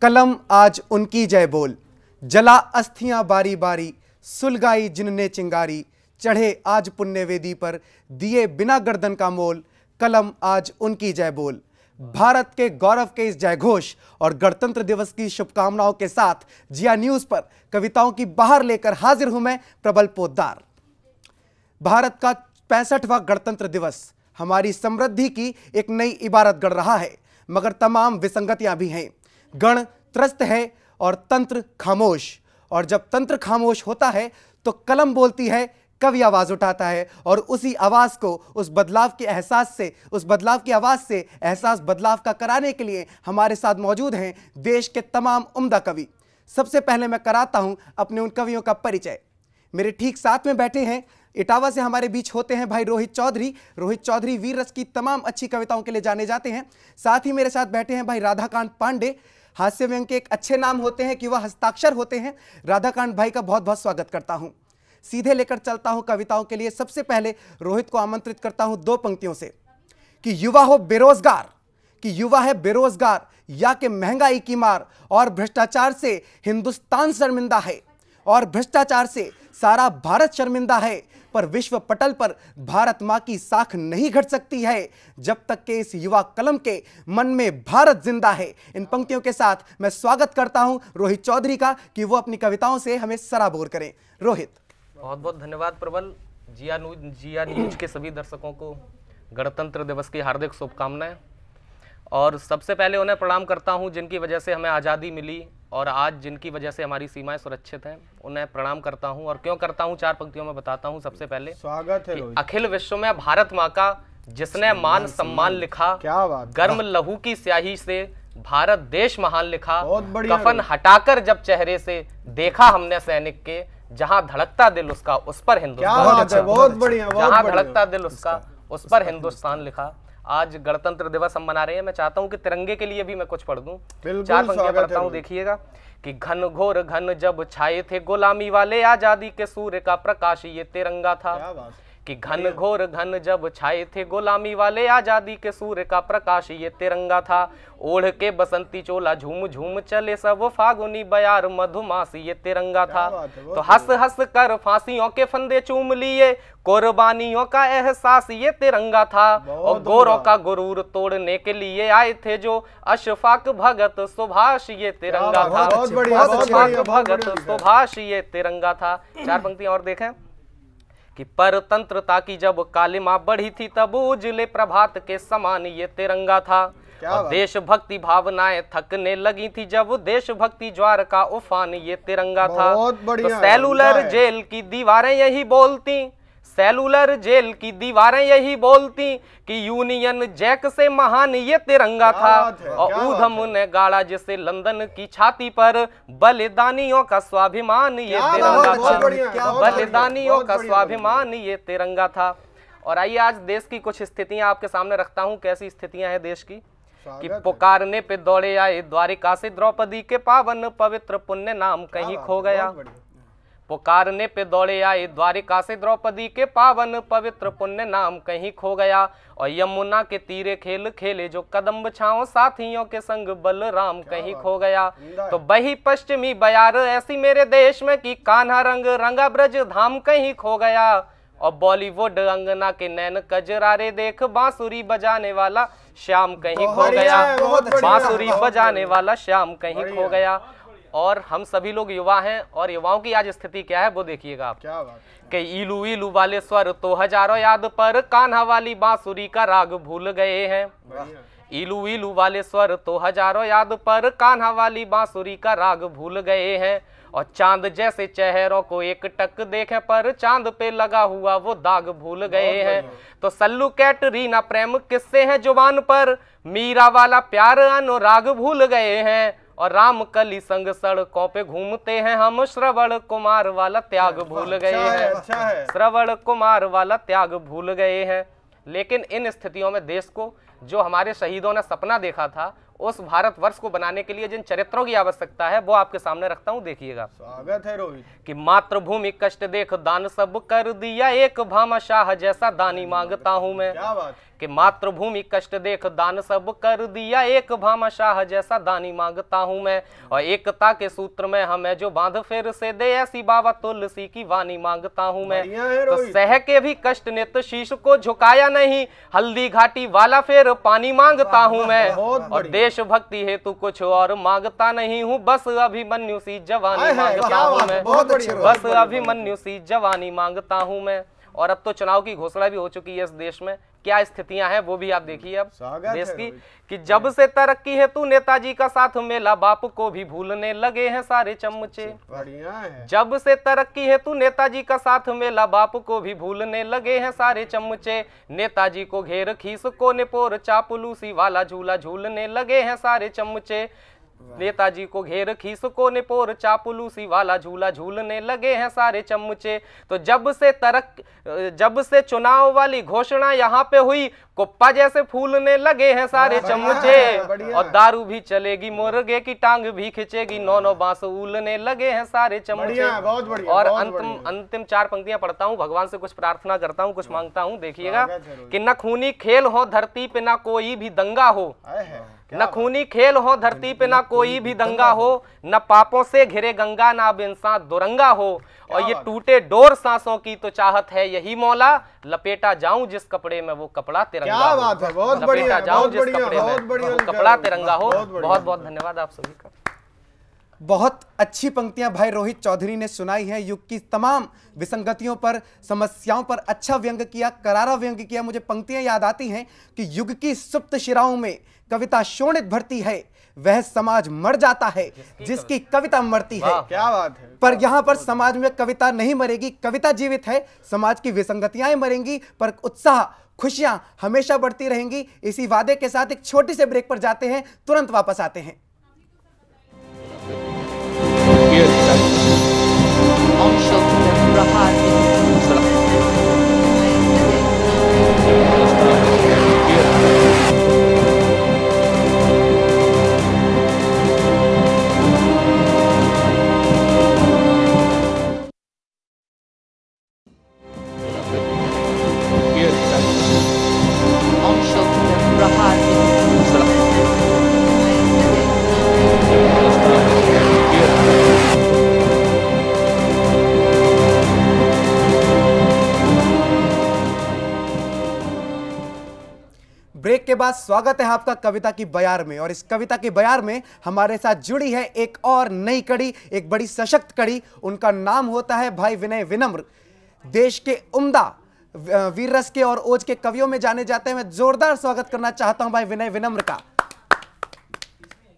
कलम आज उनकी जय बोल, जला अस्थियां बारी बारी, सुलगाई जिनने चिंगारी, चढ़े आज पुण्य वेदी पर, दिए बिना गर्दन का मोल, कलम आज उनकी जय बोल। भारत के गौरव के इस जयघोष और गणतंत्र दिवस की शुभकामनाओं के साथ जिया न्यूज पर कविताओं की बहार लेकर हाजिर हूं मैं प्रबल पोद्दार। भारत का 65वां गणतंत्र दिवस हमारी समृद्धि की एक नई इबारत गढ़ रहा है, मगर तमाम विसंगतियां भी हैं। गण त्रस्त है और तंत्र खामोश, और जब तंत्र खामोश होता है तो कलम बोलती है, कवि आवाज उठाता है, और उसी आवाज को उस बदलाव के एहसास से, उस बदलाव की आवाज से एहसास बदलाव का कराने के लिए हमारे साथ मौजूद हैं देश के तमाम उम्दा कवि। सबसे पहले मैं कराता हूं अपने उन कवियों का परिचय। मेरे ठीक साथ में बैठे हैं, इटावा से हमारे बीच होते हैं भाई रोहित चौधरी। रोहित चौधरी वीर रस की तमाम अच्छी कविताओं के लिए जाने जाते हैं। साथ ही मेरे साथ बैठे हैं भाई राधाकांत पांडे। हास्य व्यंग के एक अच्छे नाम होते हैं कि वह हस्ताक्षर होते हैं। राधाकांत भाई का बहुत बहुत स्वागत करता हूं। सीधे लेकर चलता हूं कविताओं के लिए। सबसे पहले रोहित को आमंत्रित करता हूं दो पंक्तियों से कि युवा हो बेरोजगार, कि युवा है बेरोजगार या कि महंगाई की मार, और भ्रष्टाचार से हिंदुस्तान शर्मिंदा है, और भ्रष्टाचार से सारा भारत शर्मिंदा है, पर विश्व पटल पर भारत मां की साख नहीं घट सकती है जब तक कि इस युवा कलम के मन में भारत जिंदा है। इन पंक्तियों के साथ मैं स्वागत करता हूं रोहित चौधरी का कि वो अपनी कविताओं से हमें सराबोर करें। रोहित। बहुत बहुत धन्यवाद प्रबल। जिया न्यूज के सभी दर्शकों को गणतंत्र दिवस की हार्दिक शुभकामनाएं, और सबसे पहले उन्हें प्रणाम करता हूं जिनकी वजह से हमें आज़ादी मिली और आज जिनकी वजह से हमारी सीमाएं सुरक्षित हैं, उन्हें प्रणाम करता हूं। और क्यों करता हूं, चार पंक्तियों में बताता हूं। सबसे पहले स्वागत है अखिल विश्व में भारत माँ का जिसने मान सम्मान लिखा, क्या बात, गर्म लहू की स्याही से भारत देश महान लिखा, बढ़िया कफन हटाकर जब चेहरे से देखा हमने सैनिक के, जहां धड़कता दिल उसका उस पर हिंदुस्तान, बहुत बढ़िया, जहां धड़कता दिल उसका उस पर हिंदुस्तान लिखा। आज गणतंत्र दिवस हम मना रहे हैं। मैं चाहता हूं कि तिरंगे के लिए भी मैं कुछ पढ़ दूं। चार पंक्तियां पढ़ता हूं, देखिएगा कि घन घोर घन जब छाए थे गुलामी वाले, आजादी के सूर्य का प्रकाश ये तिरंगा था। कि घन घोर घन जब छाए थे गुलामी वाले, आजादी के सूर्य का प्रकाश ये तिरंगा था। ओढ़ के बसंती चोला झूम झूम चले सब फागुनी बयार मधुमास ये तिरंगा था। तो हंस हंस कर फांसियों के फंदे चूम लिए, कुर्बानियों का एहसास ये तिरंगा था। और गोरों का गुरूर तोड़ने के लिए आए थे जो अशफाक भगत सुभाष ये तिरंगा था। अशफाक भगत सुभाष ये तिरंगा था। चार पंक्तियां और देखें कि परतंत्रता की जब कालिमा बढ़ी थी, तब उजले प्रभात के समान ये तिरंगा था। और देशभक्ति भावनाएं थकने लगी थी जब देशभक्ति ज्वार का उफान ये तिरंगा था। तो सेलुलर जेल की दीवारें यही बोलती, सेलुलर जेल की दीवारें यही बोलती कि यूनियन जैक से महान ये तिरंगा था। और ऊधम ने गाड़ा जिसे लंदन की छाती पर, बलिदानियों का स्वाभिमान ये तिरंगा था। बलिदानियों का स्वाभिमान ये तिरंगा था। और आइए आज देश की कुछ स्थितियां आपके सामने रखता हूं। कैसी स्थितियां हैं देश की कि पुकारने पे दौड़े आए द्वारिका से द्रौपदी के, पावन पवित्र पुण्य नाम कहीं खो गया। पुकारने पे दौड़े आए द्वारिका से द्रौपदी के, पावन पवित्र पुण्य नाम कहीं खो गया। और यमुना के तीरे खेल खेले जो कदम्ब छाओ, साथियों के संग बलराम कहीं खो गया। तो बही पश्चिमी बयार ऐसी मेरे देश में कि कान्हा रंग रंगा ब्रज धाम कहीं खो गया। और बॉलीवुड अंगना के नैन कजरारे देख, बांसुरी बजाने वाला श्याम कहीं खो गया। बांसुरी बजाने वाला श्याम कहीं खो गया। और हम सभी लोग युवा हैं, और युवाओं की आज स्थिति क्या है वो देखिएगा आप। क्या बात कि इलू इलू वाले स्वर तो हजारों याद पर, कान्हा वाली बांसुरी का राग भूल गए हैं। इलू इलू वाले स्वर तो हजारों याद पर, कान्हा वाली बांसुरी का राग भूल गए हैं। और चांद जैसे चेहरों को एक टक देखे पर, चांद पे लगा हुआ वो दाग भूल गए हैं। तो सल्लू कैटरीना प्रेम किस्से हैं जुबान पर, मीरा वाला प्यार अनुराग भूल गए हैं। और रामकली संग सड़कों पे घूमते हैं हम, श्रवण कुमार वाला त्याग भूल गए हैं। श्रवण कुमार वाला त्याग भूल गए हैं। लेकिन इन स्थितियों में देश को जो हमारे शहीदों ने सपना देखा था, उस भारतवर्ष को बनाने के लिए जिन चरित्रों की आवश्यकता है वो आपके सामने रखता हूं, देखिएगा। स्वागत है रोहित। कि मातृभूमि कष्ट देख दान सब कर दिया, एक भामाशाह जैसा दानी मांगता हूं मैं। क्या बात। कि मातृभूमि कष्ट देख दान सब कर दिया, एक भामाशाह जैसा दानी मांगता हूं मैं। और एकता के सूत्र में हमें जो बांध फिर से दे, ऐसी बाबा तुलसी की वाणी मांगता हूं मैं। तो सह के भी कष्ट नित शीश को झुकाया नहीं, हल्दी घाटी वाला फिर पानी मांगता हूं मैं। और देशभक्ति हेतु कुछ और मांगता नहीं हूं, बस अभिमन्यु सी जवानी मांगता हूं मैं। बस अभिमन्यु सी जवानी मांगता हूं मैं। और अब तो चुनाव की घोषणा भी हो चुकी है इस देश में, क्या स्थितियां हैं वो भी आप देखिए अब देश की। कि जब से तरक्की है तू नेताजी का साथ मेला, बाप को भी भूलने लगे हैं सारे चमचे। बढ़िया है। जब से तरक्की है तू नेताजी का साथ मेला, बाप को भी भूलने लगे हैं सारे चमचे। नेताजी को घेर खीस को निपोर चापलूसी वाला झूला झूलने लगे हैं सारे चमचे। नेताजी को घेर खीस को निपोर चापलूसी वाला झूला झूलने लगे हैं सारे चमचे। तो जब से चुनाव वाली घोषणा यहाँ पे हुई, कुप्पा जैसे फूलने लगे हैं सारे चमचे। और दारू भी चलेगी, मुर्गे की टांग भी खिंचेगी, नौ बांस उलने लगे हैं सारे चमचे। और अंतिम 4 पंक्तियां पढ़ता हूँ, भगवान से कुछ प्रार्थना करता हूँ, कुछ मांगता हूँ, देखिएगा। कि न खूनी खेल हो धरती पे ना कोई भी दंगा हो, न खूनी खेल हो धरती पे ना कोई भी दंगा हो, न पापों से घिरे गंगा ना अब इंसान दुरंगा हो। और ये टूटे डोर सांसों की तो चाहत है यही मौला, लपेटा जाऊं जिस कपड़े में वो कपड़ा तिरंगा हो। क्या बात है, बहुत बढ़िया, लपेटा जाऊं जिस कपड़े में वो कपड़ा तिरंगा हो। बहुत बहुत धन्यवाद आप सभी का। बहुत अच्छी पंक्तियां भाई रोहित चौधरी ने सुनाई हैं। युग की तमाम विसंगतियों पर, समस्याओं पर अच्छा व्यंग किया, करारा व्यंग किया। मुझे पंक्तियां याद आती हैं कि युग की सुप्त शिराओं में कविता शोणित भरती है, वह समाज मर जाता है जिसकी कविता मरती है। क्या बात है। पर यहां पर समाज में कविता नहीं मरेगी, कविता जीवित है। समाज की विसंगतियां मरेंगी पर उत्साह, खुशियां हमेशा बढ़ती रहेंगी। इसी वादे के साथ एक छोटी से ब्रेक पर जाते हैं, तुरंत वापस आते हैं। ब्रेक के बाद स्वागत है आपका कविता की बयार में। और इस कविता की बयार में हमारे साथ जुड़ी है एक और नई कड़ी, एक बड़ी सशक्त कड़ी। उनका नाम होता है भाई विनय विनम्र। देश के उम्दा वीर रस के और ओज के कवियों में जाने जाते हैं। मैं जोरदार स्वागत करना चाहता हूं भाई विनय विनम्र का।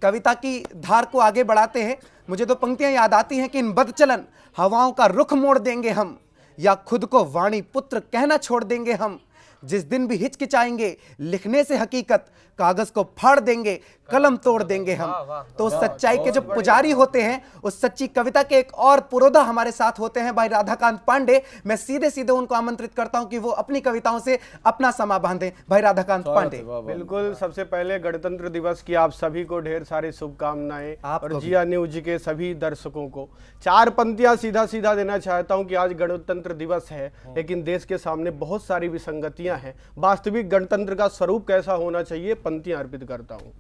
कविता की धार को आगे बढ़ाते हैं। मुझे तो पंक्तियां याद आती हैं कि इन बदचलन हवाओं का रुख मोड़ देंगे हम, या खुद को वाणी पुत्र कहना छोड़ देंगे हम। जिस दिन भी हिचकिचाएंगे लिखने से हकीकत, कागज को फाड़ देंगे, कलम तोड़ देंगे हम। तो सच्चाई के जो पुजारी होते हैं, उस सच्ची कविता के एक और पुरोधा हमारे साथ होते हैं भाई राधाकांत पांडे। मैं सीधे सीधे उनको आमंत्रित करता हूं कि वो अपनी कविताओं से अपना समा बांधें। भाई राधाकांत पांडे। बिल्कुल, सबसे पहले गणतंत्र दिवस की आप सभी को ढेर सारी शुभकामनाएं, और जिया न्यूज के सभी दर्शकों को 4 पंक्तियां सीधा सीधा देना चाहता हूं कि आज गणतंत्र दिवस है, लेकिन देश के सामने बहुत सारी विसंगतियां हैं। वास्तविक गणतंत्र का स्वरूप कैसा होना चाहिए, पंक्तियां अर्पित करता हूं।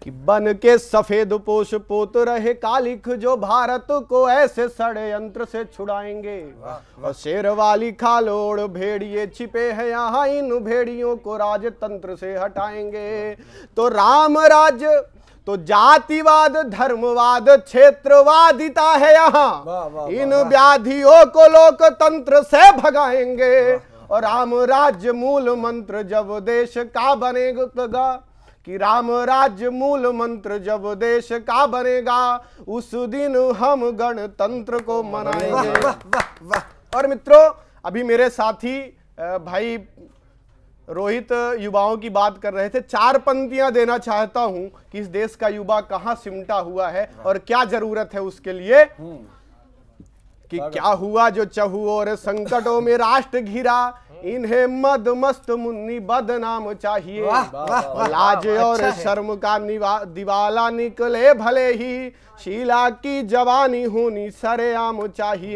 कि बन के सफेद पोष पोत रहे कालिख, जो भारत को ऐसे षड्यंत्र से छुड़ाएंगे। और शेर वाली खालोड़ भेड़िए छिपे हैं यहाँ, इन भेड़ियों को राजतंत्र से हटाएंगे। तो राम राज्य तो जातिवाद, धर्मवाद, क्षेत्रवादिता है यहाँ, इन व्याधियों को लोकतंत्र से भगाएंगे। और राम राज्य मूल मंत्र जब देश का बनेगा, कि राम राज्य मूल मंत्र जब देश का बनेगा, उस दिन हम गणतंत्र को मनाएंगे। और मित्रों, अभी मेरे साथी भाई रोहित युवाओं की बात कर रहे थे। 4 पंक्तियां देना चाहता हूं कि इस देश का युवा कहां सिमटा हुआ है और क्या जरूरत है उसके लिए। कि क्या हुआ जो चहुओर संकटों में राष्ट्र घिरा, इन्हें मद मस्त मुन्नी बदनाम चाहिए। लाज और शर्म का दिवाला निकले भले ही, शीला की जवानी होनी सरेआम चाहिए।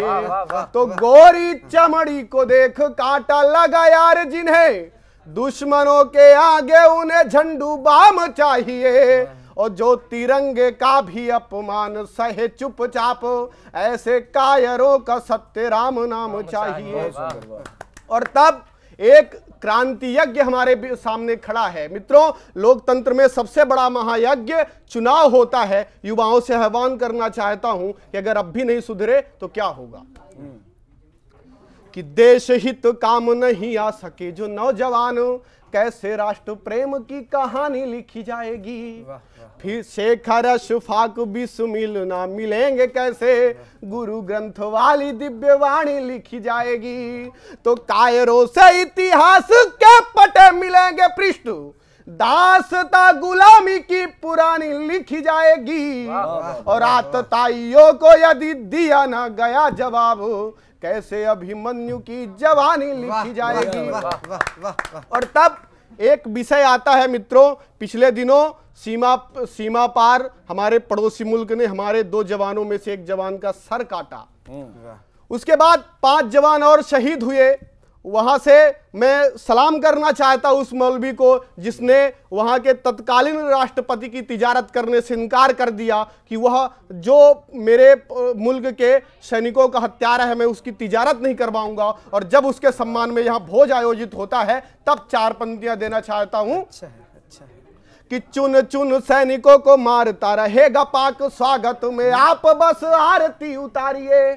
तो गोरी चमड़ी को देख कांटा लगा यार जिन्हें, दुश्मनों के आगे उन्हें झंडू बाम चाहिए। और जो तिरंगे का भी अपमान सहे चुपचाप, ऐसे कायरों का सत्य राम नाम चाहिए। और तब एक क्रांति यज्ञ हमारे सामने खड़ा है। मित्रों, लोकतंत्र में सबसे बड़ा महायज्ञ चुनाव होता है। युवाओं से आह्वान करना चाहता हूं कि अगर अब भी नहीं सुधरे तो क्या होगा, कि देश हित काम नहीं आ सके जो नौजवान, कैसे राष्ट्र प्रेम की कहानी लिखी जाएगी। फिर शेखर अशफाक बिस्मिल ना मिलेंगे कैसे, गुरु ग्रंथ वाली दिव्य वाणी लिखी जाएगी। तो कायरों से इतिहास के पटे मिलेंगे पृष्ठ, दासता गुलामी की पुरानी लिखी जाएगी। और आतताइयों को यदि दिया ना गया जवाब, कैसे अभिमन्यु की जवानी लिखी जाएगी। और तब एक विषय आता है मित्रों, पिछले दिनों सीमा पार हमारे पड़ोसी मुल्क ने हमारे 2 जवानों में से एक जवान का सर काटा। उसके बाद 5 जवान और शहीद हुए। वहां से मैं सलाम करना चाहता उस मौलवी को जिसने वहां के तत्कालीन राष्ट्रपति की तिजारत करने से इनकार कर दिया कि वह जो मेरे मुल्क के सैनिकों का हत्यारा है मैं उसकी तिजारत नहीं करवाऊंगा। और जब उसके सम्मान में यहाँ भोज आयोजित होता है तब 4 पंक्तियां देना चाहता हूं। कि चुन चुन सैनिकों को मारता रहेगा पाक, स्वागत में आप बस आरती उतारिए।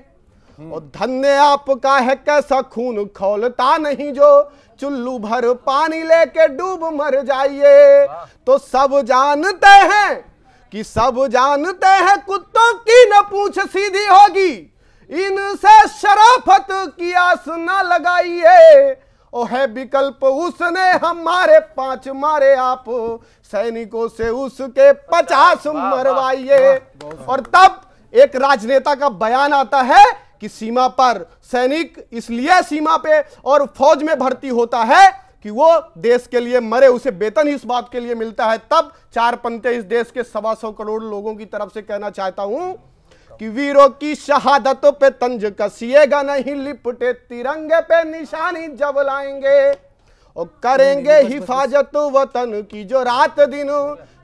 और धन्य आपका है कैसा खून खौलता नहीं जो, चुल्लू भर पानी लेके डूब मर जाइए। तो सब जानते हैं कि सब जानते हैं कुत्तों की न पूंछ सीधी होगी, इनसे शराफत की आस न लगाइए। ओ है विकल्प उसने हमारे 5 मारे आप, सैनिकों से उसके 50 मरवाइए। और तब एक राजनेता का बयान आता है कि सीमा पर सैनिक इसलिए सीमा पे और फौज में भर्ती होता है कि वो देश के लिए मरे, उसे वेतन ही इस बात के लिए मिलता है। तब 4 पंक्तियां इस देश के 125 करोड़ लोगों की तरफ से कहना चाहता हूं कि वीरों की शहादतों पे तंज कसिएगा नहीं, लिपटे तिरंगे पे निशानी जब लाएंगे। और करेंगे हिफाजत वतन की जो रात दिन,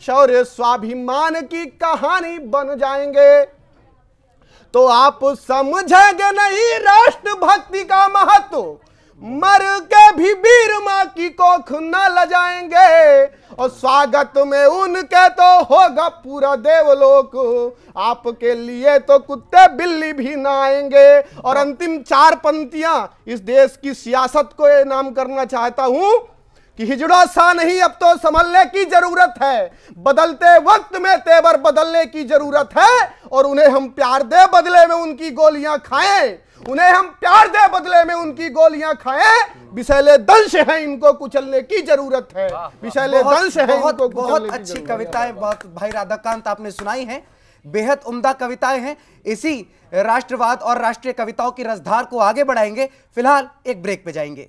शौर्य स्वाभिमान की कहानी बन जाएंगे। तो आप समझेंगे नहीं राष्ट्र भक्ति का महत्व, मर के भी वीर मां की कोख न लजाएंगे। और स्वागत में उनके तो होगा पूरा देवलोक, आपके लिए तो कुत्ते बिल्ली भी ना आएंगे। और अंतिम 4 पंक्तियां इस देश की सियासत को इनाम करना चाहता हूं कि हिजड़ा सा नहीं अब तो संभलने की जरूरत है, बदलते वक्त में तेवर बदलने की जरूरत है। और उन्हें हम प्यार दे बदले में उनकी गोलियां खाएं, उन्हें हम प्यार दे बदले में उनकी गोलियां खाएं। विषैले दंश है इनको कुचलने की जरूरत है, विषैले दंश है इनको। बहुत अच्छी कविताएं बहुत भाई राधाकांत आपने सुनाई हैं, बेहद उम्दा कविताएं हैं। इसी राष्ट्रवाद और राष्ट्रीय कविताओं की रसधार को आगे बढ़ाएंगे। फिलहाल एक ब्रेक पे जाएंगे।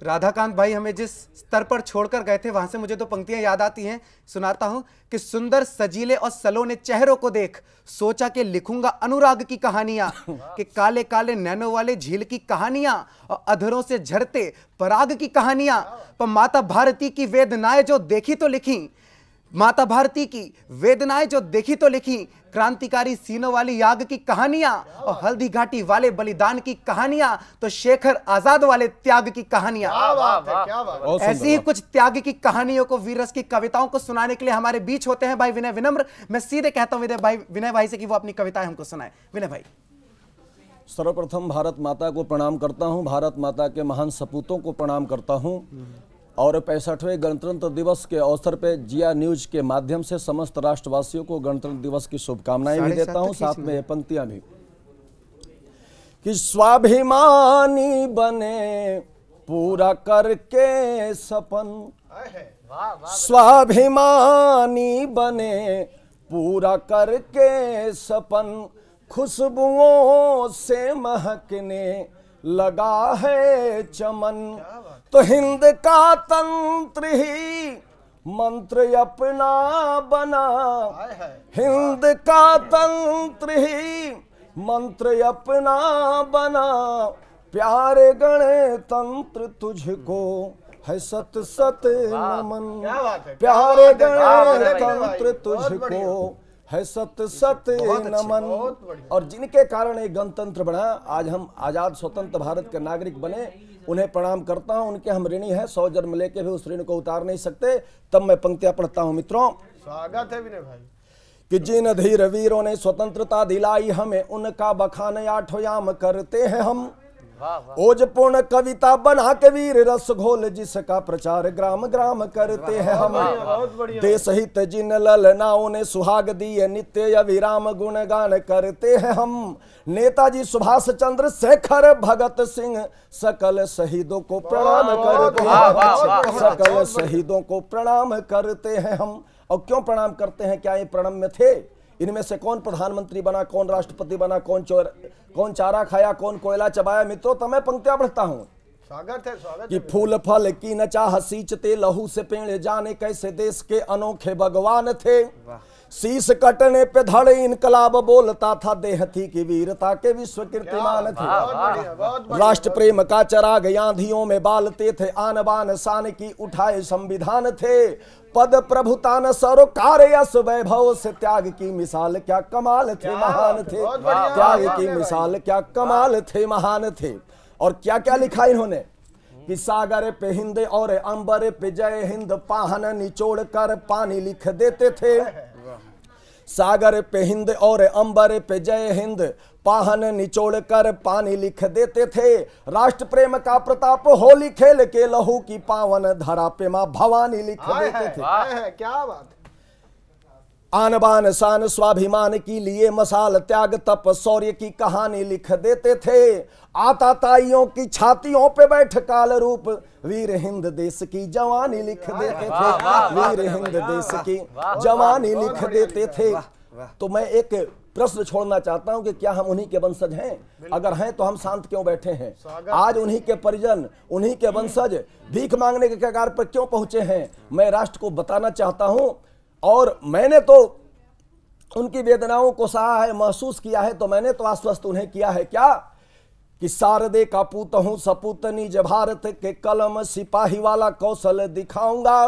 राधाकांत भाई हमें जिस स्तर पर छोड़कर गए थे वहां से मुझे तो पंक्तियां याद आती हैं, सुनाता हूं कि सुंदर सजीले और सलोने चेहरों को देख सोचा कि लिखूंगा अनुराग की कहानियां, कि काले काले नैनों वाले झील की कहानियां और अधरों से झरते पराग की कहानियां। पर माता भारती की वेदनाएं जो देखी तो लिखी, माता भारती की वेदनाएं जो देखी तो लिखी, क्रांतिकारी सीनों वाली याग की कहानियां और हल्दी घाटी वाले बलिदान की कहानियां, तो शेखर आजाद वाले त्याग की कहानियां। ऐसी ही कुछ त्याग की कहानियों को, वीररस की कविताओं को सुनाने के लिए हमारे बीच होते हैं भाई विनय विनम्र। मैं सीधे कहता हूं विनय भाई से कि वो अपनी कविताएं हमको सुनाए। विनय भाई। सर्वप्रथम भारत माता को प्रणाम करता हूं, भारत माता के महान सपूतों को प्रणाम करता हूं और 65वें गणतंत्र दिवस के अवसर पे जिया न्यूज के माध्यम से समस्त राष्ट्रवासियों को गणतंत्र दिवस की शुभकामनाएं भी देता हूं। साथ में ये पंक्तियां भी कि स्वाभिमानी बने पूरा करके सपन, स्वाभिमानी बने पूरा करके सपन, खुशबुओं से महकने लगा है चमन, तो हिंद का तंत्र ही मंत्र अपना बना, हिंद का तंत्र ही मंत्र अपना बना, प्यारे गणतंत्र तुझको है सत सत नमन, प्यारे गणतंत्र तुझको है सत सत नमन। और जिनके कारण एक गणतंत्र बना, आज हम आजाद स्वतंत्र भारत के नागरिक बने, उन्हें प्रणाम करता हूं। उनके हम ऋणी हैं, 100 जन्म लेके भी उस ऋण को उतार नहीं सकते। तब मैं पंक्तियां पढ़ता हूं मित्रों। स्वागत है विनय भाई। कि जिन धीर वीरों ने स्वतंत्रता दिलाई हमें, उनका बखान आठोयाम करते हैं हम। ओजपूर्ण कविता बना के वीर रस घोल, जिसका प्रचार ग्राम ग्राम करते हैं हम। देश हित जिन ललनाओं ने सुहाग दिए, नित्य अविराम गुणगान करते हैं हम। नेताजी सुभाष चंद्र शेखर भगत सिंह, सकल शहीदों को प्रणाम करते हैं, सकल शहीदों को प्रणाम करते हैं हम। और क्यों प्रणाम करते हैं? क्या ये प्रणम्य थे? इनमें से कौन प्रधानमंत्री बना, कौन राष्ट्रपति बना, कौन चारा खाया, कौन कोयला चबाया? मित्रों तो मैं पंक्तियां पढ़ता हूं। स्वागत है, स्वागत कि फूल फल की न चाह सींचते, लहू से पेड़ जाने कैसे देश के अनोखे भगवान थे। शीश कटने पे धड़े इनकलाब बोलता था, देह थी की वीरता के विश्व कीर्तिमान थे। राष्ट्र प्रेम का चराग आंधियों में बालते थे, आन बान शान की उठाए संविधान थे। पद प्रभुता न सरोकार यश वैभव से, त्याग की मिसाल क्या कमाल थे, महान थे। त्याग की मिसाल क्या कमाल थे, महान थे। और क्या क्या लिखा इन्होंने कि सागर पे हिंद और अंबर पे जय हिंद, पाहन निचोड़ कर पानी लिख देते थे। सागर पे हिंद और अंबर पे जय हिंद, पाहन निचोड़ कर पानी लिख देते थे। राष्ट्र प्रेम का प्रताप होली खेल के, लहू की पावन धरा पे मां भवानी लिख देते थे। क्या बात। आन बान शान स्वाभिमान की लिए मसाल, त्याग तप शौर्य की कहानी लिख देते थे। आताताइयों की छातियों पे बैठ काल रूप, वीर हिंद देश की जवानी लिख देते थे। वीर हिंद देश की जवानी लिख देते थे। तो मैं एक प्रश्न छोड़ना चाहता हूं कि क्या हम उन्हीं के वंशज हैं? अगर हैं तो हम शांत क्यों बैठे हैं? आज उन्हीं के परिजन, उन्हीं के वंशज भीख मांगने के कगार पर क्यों पहुंचे हैं? मैं राष्ट्र को बताना चाहता हूं। और मैंने तो उनकी वेदनाओं को सहा है, महसूस किया है, तो मैंने तो आश्वस्त उन्हें किया है क्या कि शारदे का पूत हूं, सपूत निज भारत के, कलम सिपाही वाला कौशल दिखाऊंगा।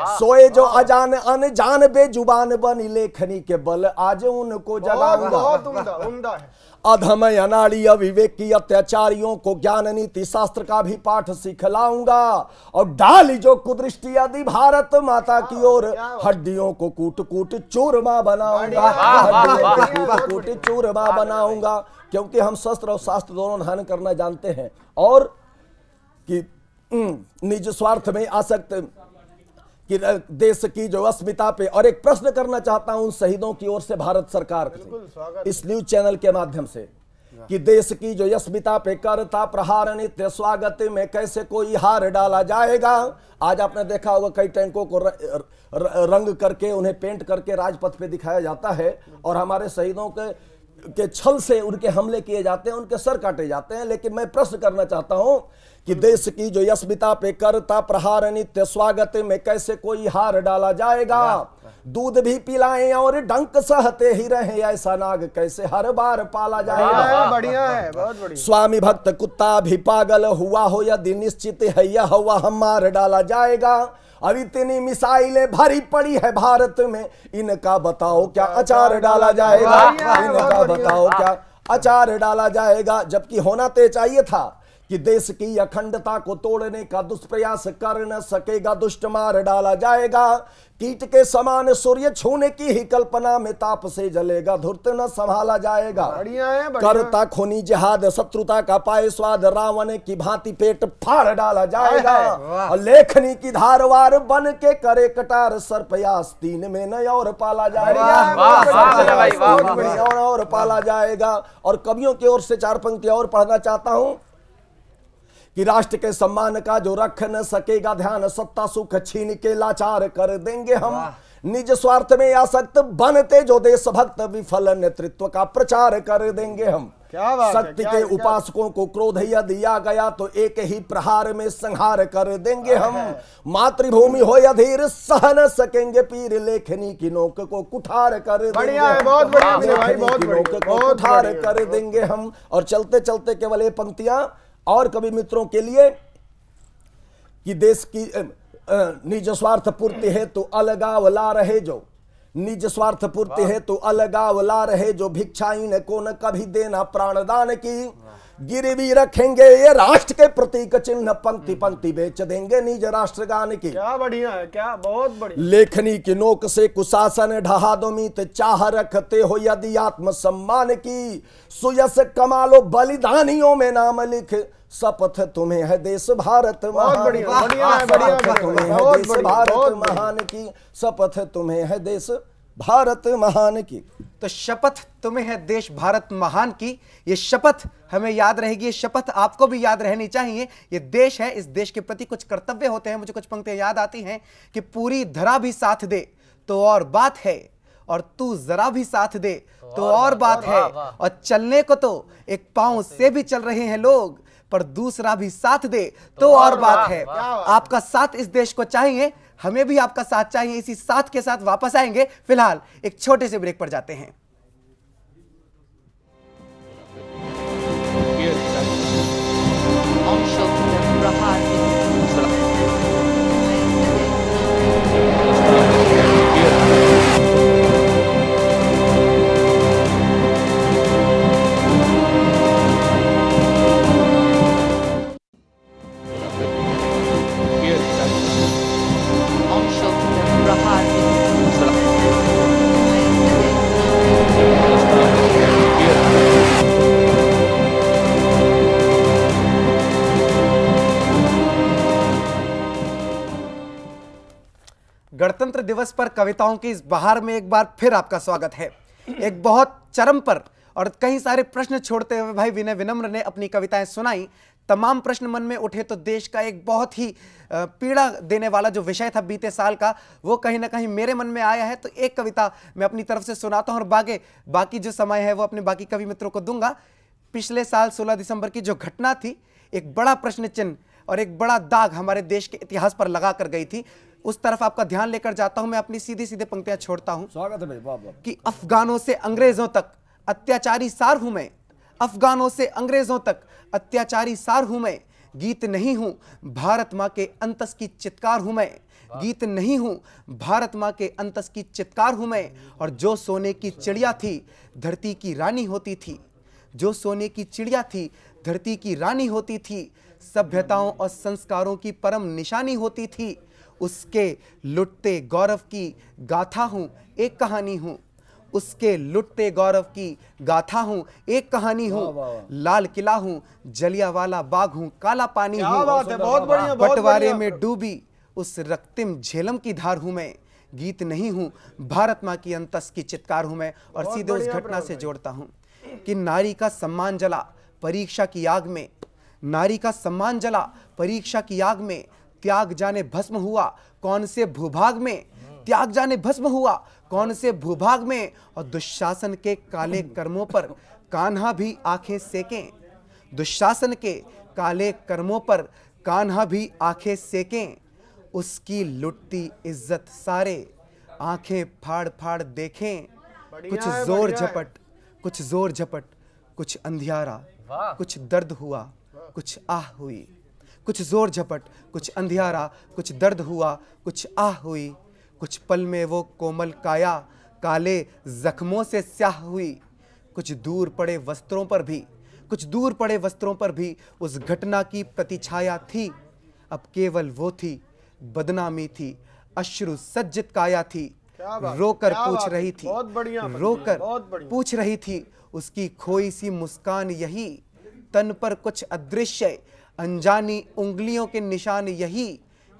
सोए जो अजान अनजान बेजुबान, बनी लेखनी के बल आज उनको जगाऊंगा। अधम अनाड़ी अविवेकी अत्याचारियों को ज्ञान नीति शास्त्र का भी पाठ सिखलाऊंगा। और डाली जो कुदृष्टि यदि भारत माता की ओर, हड्डियों को कूट कूट चूरमा बनाऊंगा। हड्डियों को कूट कूट चूरमा बनाऊंगा। क्योंकि हम शस्त्र और शास्त्र दोनों धारण करना जानते हैं, और कि निज स्वार्थ में आसक्त कि देश की जो अस्मिता पे। और एक प्रश्न करना चाहता हूं शहीदों की ओर से भारत सरकार से, इस न्यूज चैनल के माध्यम से, कि देश की जो अस्मिता पे करता प्रहार, नित्य स्वागत में कैसे कोई हार डाला जाएगा। आज आपने देखा होगा कई टैंकों को रंग करके, उन्हें पेंट करके राजपथ पे दिखाया जाता है, और हमारे शहीदों के छल से उनके हमले किए जाते हैं, उनके सर काटे जाते हैं। लेकिन मैं प्रश्न करना चाहता हूं कि देश की जो अस्मिता पे करता प्रहार, नित्य स्वागत में कैसे कोई हार डाला जाएगा। दूध भी पिलाएं और डंक सहते ही रहे, ऐसा नाग कैसे हर बार पाला जाएगा। बढ़िया है, बहुत बढ़िया। स्वामी भक्त कुत्ता भी पागल हुआ हो, यदि निश्चित है यह वह मार डाला जाएगा। अब इतनी मिसाइलें भरी पड़ी है भारत में, इनका बताओ क्या अचार डाला जाएगा, इनका बताओ क्या अचार डाला जाएगा। जबकि होना तो चाहिए था कि देश की अखंडता को तोड़ने का दुष्प्रयास कर न सकेगा, दुष्ट मार डाला जाएगा। कीट के समान सूर्य छूने की ही कल्पना में ताप से जलेगा, धूर्त न संभाला जाएगा। बढ़िया है, बढ़िया। करता खूनी जिहाद शत्रुता का पाए स्वाद, रावण की भांति पेट फाड़ डाला जाएगा। और लेखनी की धारवार बन के करे कटार, सर्पयास 3 में न और पाला जाएगा, और पाला जाएगा। और कवियों की ओर से 4 पंक्तियां और पढ़ना चाहता हूं कि राष्ट्र के सम्मान का जो रख न सकेगा ध्यान, सत्ता सुख छीन के लाचार कर देंगे हम। निज स्वार्थ में आसक्त बनते जो देशभक्त, विफल नेतृत्व का प्रचार कर देंगे हम। क्या बात है, शक्ति के उपासकों को क्रोध यदि आ गया तो एक ही प्रहार में संहार कर देंगे हम। मातृभूमि हो अधीर सह न सकेंगे पीर, लेखनी की नोक को कुठार कर देंगे। बढ़िया है, बहुत बढ़िया मेरे भाई, बहुत बढ़िया, कुठार कर देंगे हम। और चलते चलते केवल ये पंक्तियां और कवि मित्रों के लिए कि देश की निज स्वार्थ पूर्ति है तो अलगाव ला रहे जो, निज स्वार्थ पूर्ति है तो अलगाव ला रहे जो, भिक्षाइन को न कभी देना प्राणदान की। गिरवी रखेंगे ये राष्ट्र के प्रतीक चिन्ह, पंक्ति पंक्ति बेच देंगे निज राष्ट्रगान की। क्या बढ़िया है, क्या बहुत बढ़िया। लेखनी की नोक से कुशासन ढहा दो मीत, चाह रखते हो यदि आत्म सम्मान की। सुयस कमालो बलिदानियों में नाम लिख, शपथ तुम्हें है देश भारत महान की। शपथ तुम्हें है देश भारत महान की, शपथ तुम्हें है देश भारत महान की। तो शपथ तुम्हें है देश भारत महान की, ये शपथ हमें याद रहेगी, ये शपथ आपको भी याद रहनी चाहिए। ये देश है, इस देश के प्रति कुछ कर्तव्य होते हैं। मुझे कुछ पंक्तियां याद आती हैं कि पूरी धरा भी साथ दे तो और बात है, और तू जरा भी साथ दे तो और बात है। और चलने को तो एक पांव से भी चल रहे हैं लोग, पर दूसरा भी साथ दे तो और बात है। आपका साथ इस देश को चाहिए, हमें भी आपका साथ चाहिए। इसी साथ के साथ वापस आएंगे। फिलहाल एक छोटे से ब्रेक पर जाते हैं। गणतंत्र दिवस पर कविताओं की इस बहार में एक बार फिर आपका स्वागत है। एक बहुत चरम पर और कई सारे प्रश्न छोड़ते हुए भाई विनय विनम्र ने अपनी कविताएं सुनाई। तमाम प्रश्न मन में उठे तो देश का एक बहुत ही पीड़ा देने वाला जो विषय था बीते साल का, वो कहीं ना कहीं मेरे मन में आया है। तो एक कविता मैं अपनी तरफ से सुनाता हूं और बाकी जो समय है वो अपने बाकी कवि मित्रों को दूंगा। पिछले साल 16 दिसंबर की जो घटना थी, एक बड़ा प्रश्न चिन्ह और एक बड़ा दाग हमारे देश के इतिहास पर लगा कर गई थी। उस तरफ आपका ध्यान लेकर जाता हूं। मैं अपनी सीधी सीधे पंक्तियां छोड़ता हूं। स्वागत है भाई। कि अफगानों से अंग्रेजों तक अत्याचारी सार हूं मैं, अफगानों से अंग्रेजों तक अत्याचारी सार हूं मैं। गीत नहीं हूं भारत मां के अंतस की चित्कार हूं मैं, गीत नहीं हूं भारत मां के अंतस की चित्कार हूं मैं। और जो सोने की चिड़िया थी धरती की रानी होती थी, जो सोने की चिड़िया थी धरती की रानी होती थी, सभ्यताओं और संस्कारों की परम निशानी होती थी। उसके लुटते गौरव की गाथा हूं, एक कहानी हूं, उसके लुटते गौरव की गाथा हूं, एक कहानी हूं। लाल किला हूं, जलियांवाला बाग हूं, काला पानी हूं, बहुत बढ़िया, बंटवारे में डूबी उस रक्तिम झेलम की धार हूं मैं। गीत नहीं हूं भारत मां की अंतस की चित्कार हूं मैं। और सीधे उस घटना से जोड़ता हूं कि नारी का सम्मान जला परीक्षा की आग में, नारी का सम्मान जला परीक्षा की आग में। त्याग जाने भस्म हुआ कौन से भूभाग में, त्याग जाने भस्म हुआ कौन से भूभाग में। और दुशासन के काले कर्मों पर कान्हा भी आंखें सेकें, दुशासन के काले कर्मों पर कान्हा भी आंखें सेकें। उसकी लुटती इज्जत सारे आंखें फाड़ फाड़ देखें, कुछ जोर झपट, कुछ जोर झपट, कुछ अंधियारा, कुछ दर्द हुआ, कुछ आह हुई, कुछ जोर झपट, कुछ अंधियारा, कुछ दर्द हुआ, कुछ आह हुई, कुछ पल में वो कोमल काया काले जख्मों से स्याह हुई, कुछ दूर पड़े वस्त्रों पर भी, कुछ दूर पड़े वस्त्रों पर भी उस घटना की प्रतिछाया थी। अब केवल वो थी, बदनामी थी, अश्रु सज्जित काया थी, रोकर पूछ रही थी, रोकर पूछ रही थी उसकी खोई सी मुस्कान यही, तन पर कुछ अदृश्य अनजानी उंगलियों के निशान यही,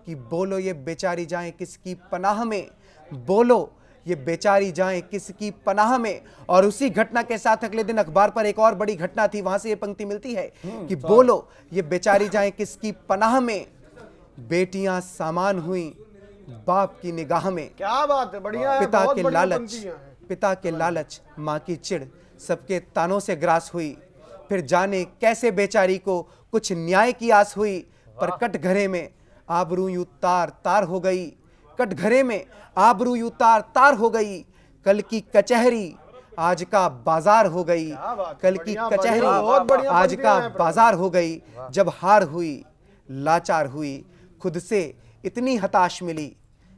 कि बोलो ये बेचारी जाएं किसकी पनाह में, बोलो ये बेचारी जाएं किसकी पनाह में। और उसी घटना के साथ अगले दिन अखबार पर एक और बड़ी घटना थी, वहां से ये पंक्ति मिलती है कि बोलो ये बेचारी जाएं किसकी पनाह में, बेटियां सामान हुई बाप की निगाह में। क्या बात है, बढ़िया है, पिता बहुत के बढ़िया लालच, पंक्तियां हैं। पिता के लालच, माँ की चिढ़, सबके तानों से ग्रास हुई। फिर जाने कैसे बेचारी को कुछ न्याय की आस हुई, पर कटघरे में आबरू यूं तार तार हो गई, कटघरे में आबरू यूं तार तार हो गई, कल की कचहरी आज का बाजार हो गई, कल की कचहरी आज का बाजार हो गई। जब हार हुई लाचार हुई, खुद से इतनी हताश मिली,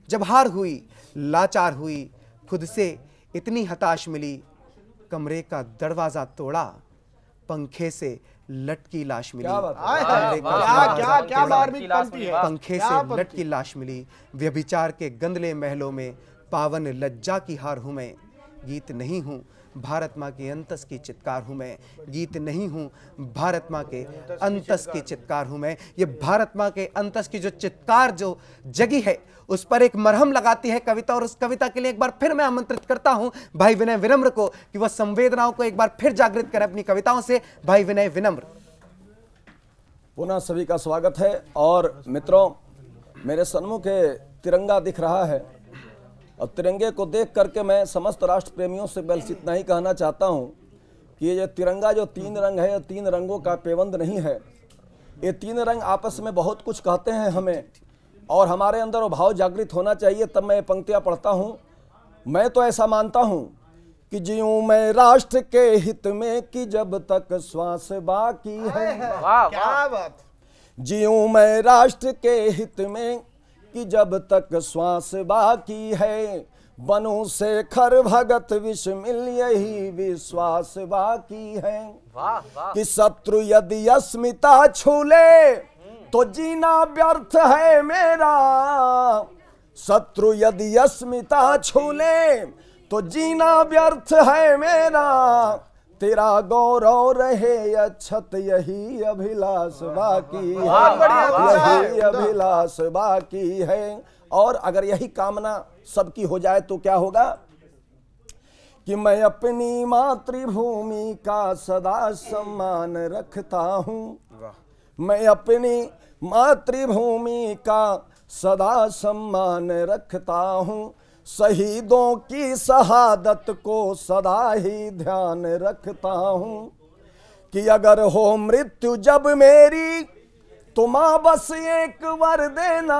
जब हार हुई लाचार हुई, खुद से इतनी हताश मिली, कमरे का दरवाजा तोड़ा, पंखे से लटकी लाश मिली। पंखे से लटकी लाश मिली। व्यभिचार के गंदले महलों में पावन लज्जा की हार हूं मैं, गीत नहीं हूं भारत माँ के अंतस की चित्कार हूं मैं, गीत नहीं हूं भारत माँ के अंतस की चित्कार हूं मैं। ये भारत माँ के अंतस की जो चित्कार जो जगी है, उस पर एक मरहम लगाती है कविता। और उस कविता के लिए एक बार फिर मैं आमंत्रित करता हूं भाई विनय विनम्र को कि वह संवेदनाओं को एक बार फिर जागृत करें अपनी कविताओं से। भाई विनय विनम्र। पुनः सभी का स्वागत है। और मित्रों, मेरे सन्मुख तिरंगा दिख रहा है, और तिरंगे को देख करके मैं समस्त राष्ट्र प्रेमियों से बस इतना ही कहना चाहता हूं कि ये तिरंगा जो तीन रंग है, तीन रंगों का पेवंद नहीं है। ये तीन रंग आपस में बहुत कुछ कहते हैं हमें, और हमारे अंदर वो भाव जागृत होना चाहिए। तब मैं ये पंक्तियां पढ़ता हूं। मैं तो ऐसा मानता हूं कि जीऊं मैं राष्ट्र के हित में, कि जब तक श्वास बाकी है। क्या बात, जीऊं मैं राष्ट्र के हित में, कि जब तक श्वास बाकी है। बनूं शेखर भगत विस्मिल, यही विश्वास बाकी है। कि शत्रु यदि अस्मिता छू ले, तो जीना व्यर्थ है मेरा। शत्रु यदि अस्मिता छू ले, तो जीना व्यर्थ है मेरा। तेरा गौरव रहे अक्षत, यही अभिलाष बाकी है, यही अभिलाष बाकी है। और अगर यही कामना सबकी हो जाए तो क्या होगा कि मैं अपनी मातृभूमि का सदा सम्मान रखता हूँ। मैं अपनी मातृभूमि का सदा सम्मान रखता हूँ। शहीदों की शहादत को सदा ही ध्यान रखता हूँ। कि अगर हो मृत्यु जब मेरी, तो माँ बस एक वर देना।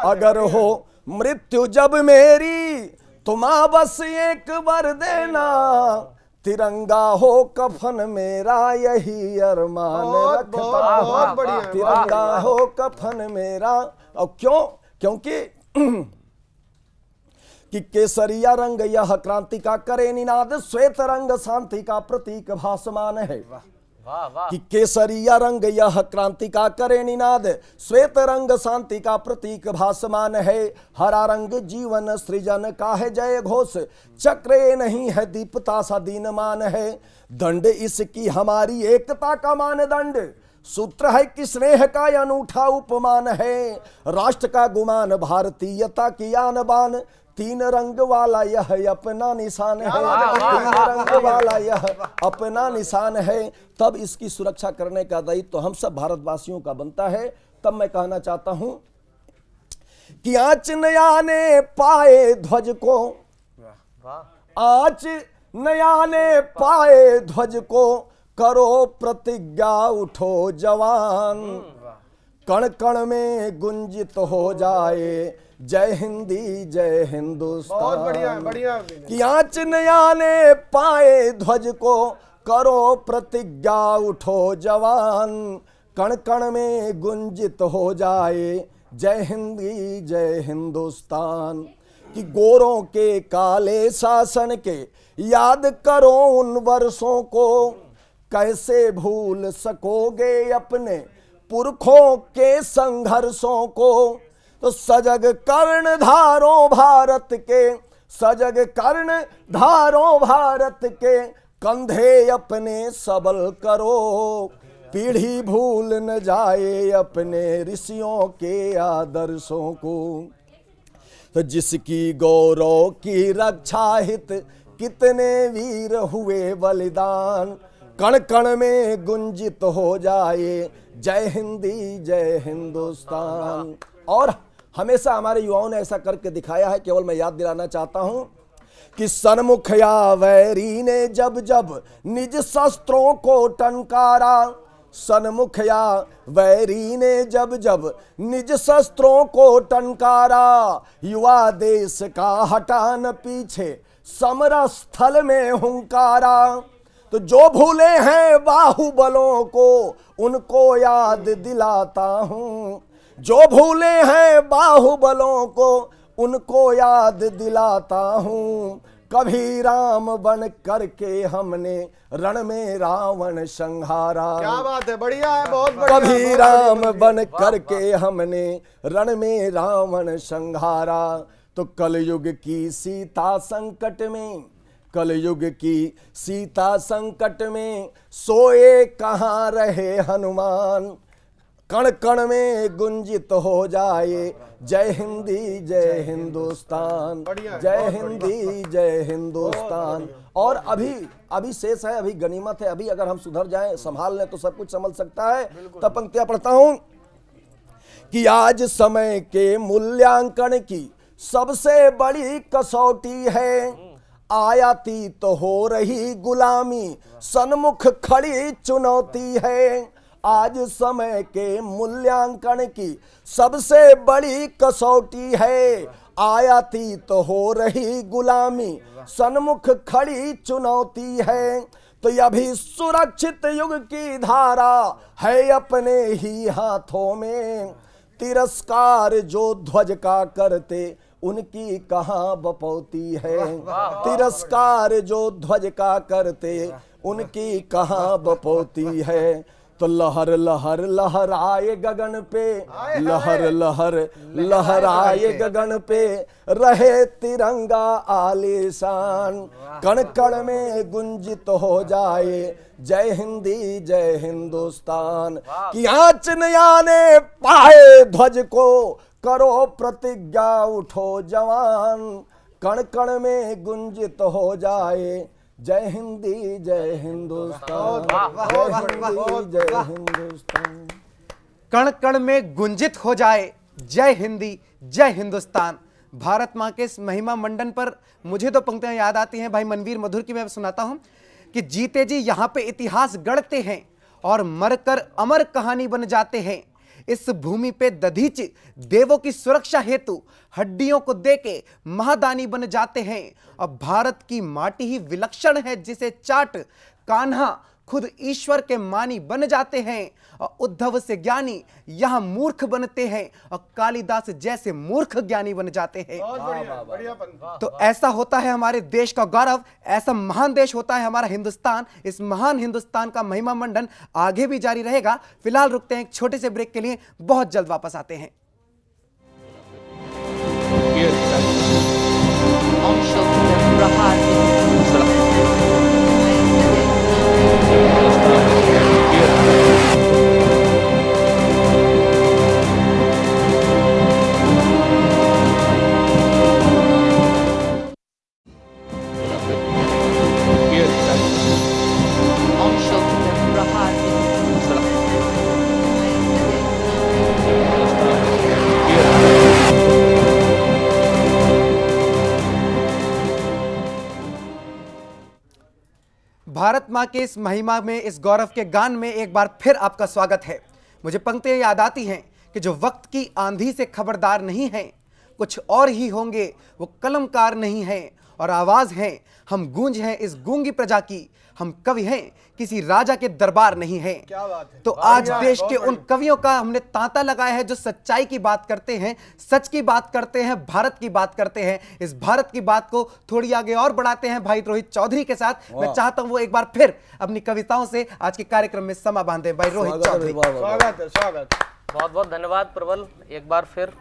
अगर हो मृत्यु जब मेरी, तो माँ बस एक वर देना। तिरंगा हो कफन मेरा, यही अरमान रखता हूँ। तिरंगा हो कफन मेरा। और क्यों? क्योंकि कि केसरिया रंग यह क्रांति का करे निनाद, श्वेत रंग शांति का प्रतीक भासमान है। कि केसरिया रंग यह क्रांति का करे निनाद, श्वेत रंग शांति का प्रतीक भासमान है। हरा रंग जीवन सृजन का है जय घोष, चक्र नहीं है दीपता सा दीनमान है। दंड इसकी हमारी एकता का मानदंड, सूत्र है कि स्नेह का अनूठा उपमान है। राष्ट्र का गुमान भारतीयता की आन बान, तीन रंग वाला यह अपना निशान है। तीन रंग वाला यह अपना निशान है। तब इसकी सुरक्षा करने का दायित्व तो हम सब भारतवासियों का बनता है। तब मैं कहना चाहता हूं कि आँच नया ने पाए ध्वज को, आँच नया ने पाए ध्वज को, करो प्रतिज्ञा उठो जवान। कण कण में गुंजित हो जाए जय हिंदी जय हिंदुस्तान। बहुत बढ़िया बढ़िया। कि आँच न आने पाए ध्वज को करो प्रतिज्ञा उठो जवान, कण कण में गुंजित हो जाए जय हिंदी जय हिंदुस्तान। कि गोरों के काले शासन के याद करो उन वर्षों को, कैसे भूल सकोगे अपने पुरखों के संघर्षों को। तो सजग कर्ण धारो भारत के, सजग कर्ण धारो भारत के, कंधे अपने सबल करो, पीढ़ी भूल न जाए अपने ऋषियों के आदर्शों को। तो जिसकी गौरव की रक्षा हित कितने वीर हुए बलिदान, कण कण में गुंजित हो जाए जय हिंदी जय हिंदुस्तान। और हमेशा हमारे युवाओं ने ऐसा करके दिखाया है। केवल मैं याद दिलाना चाहता हूं कि सन्मुख या वैरी ने जब जब निज शस्त्रों को टंकारा, सन्मुख या वैरी ने जब जब निज शस्त्रों को टंकारा, युवा देश का हटा न पीछे समर स्थल में हुंकारा। तो जो भूले हैं बाहुबलों को उनको याद दिलाता हूं, जो भूले हैं बाहुबलों को उनको याद दिलाता हूं। कभी राम बन करके हमने रण में रावण संहारा। क्या बात है, बढ़िया है, बहुत बढ़िया। कभी राम बन करके हमने रण में रावण संहारा। तो कलयुग की सीता संकट में, कलयुग की सीता संकट में सोए कहाँ रहे हनुमान, कण कण में गुंजित हो जाए जय हिंदी जय हिंदुस्तान, जय हिंदी जय हिंदुस्तान। और अभी शेष है, अभी गनीमत है। अभी अगर हम सुधर जाएं, संभाल लें तो सब कुछ संभल सकता है। तब पंक्तियां पढ़ता हूं कि आज समय के मूल्यांकन की सबसे बड़ी कसौटी है, आयाती तो हो रही गुलामी सन्मुख खड़ी चुनौती है। आज समय के मूल्यांकन की सबसे बड़ी कसौटी है, आयाती तो हो रही गुलामी सन्मुख खड़ी चुनौती है। तो यह भी सुरक्षित युग की धारा है अपने ही हाथों में, तिरस्कार जो ध्वज का करते उनकी कहाँ बपौती है, तिरस्कार जो ध्वज का करते उनकी कहाँ बपौती है। तो लहर लहर लहराए गगन पे, लहर लहर लहराए गगन पे, रहे तिरंगा आलीशान, कण कण में गुंजित हो जाए जय हिंदी जय हिंदुस्तान। कि आँच न आने पाए ध्वज को करो प्रतिज्ञा उठो जवान, कण कण में गुंजित हो जाए जय हिंदी जय हिंदुस्तान, जय हिंदी जय हिंदुस्तान। कण कण में गुंजित हो जाए जय हिंदी जय हिंदुस्तान। भारत माँ के इस महिमा मंडन पर मुझे तो पंक्तियां याद आती हैं भाई मनवीर मधुर की। मैं सुनाता हूं कि जीते जी यहाँ पे इतिहास गढ़ते हैं और मरकर अमर कहानी बन जाते हैं। इस भूमि पे दधीच देवों की सुरक्षा हेतु हड्डियों को देके महादानी बन जाते हैं। अब भारत की माटी ही विलक्षण है जिसे चाट कान्हा खुद ईश्वर के मानी बन जाते हैं। और उद्धव से ज्ञानी यहां मूर्ख बनते हैं और कालिदास जैसे मूर्ख ज्ञानी बन जाते हैं। तो ऐसा होता है हमारे देश का गौरव, ऐसा महान देश होता है हमारा हिंदुस्तान। इस महान हिंदुस्तान का महिमा मंडन आगे भी जारी रहेगा। फिलहाल रुकते हैं एक छोटे से ब्रेक के लिए, बहुत जल्द वापस आते हैं। भारत माँ के इस महिमा में, इस गौरव के गान में एक बार फिर आपका स्वागत है। मुझे पंक्तियां याद आती हैं कि जो वक्त की आंधी से खबरदार नहीं है, कुछ और ही होंगे, वो कलमकार नहीं है और आवाज हैं, हम गूंज हैं इस गूंगी प्रजा की, हम कवि हैं किसी राजा के दरबार नहीं है। क्या बात है। तो आज देश के उन कवियों का हमने तांता लगाया है जो सच्चाई की बात करते हैं, सच की बात करते हैं, भारत की बात करते हैं। इस भारत की बात को थोड़ी आगे और बढ़ाते हैं भाई रोहित चौधरी के साथ। मैं चाहता हूं वो एक बार फिर अपनी कविताओं से आज के कार्यक्रम में समा बांधे। भाई रोहित चौधरी, स्वागत है, स्वागत। बहुत बहुत धन्यवाद प्रबल। एक बार फिर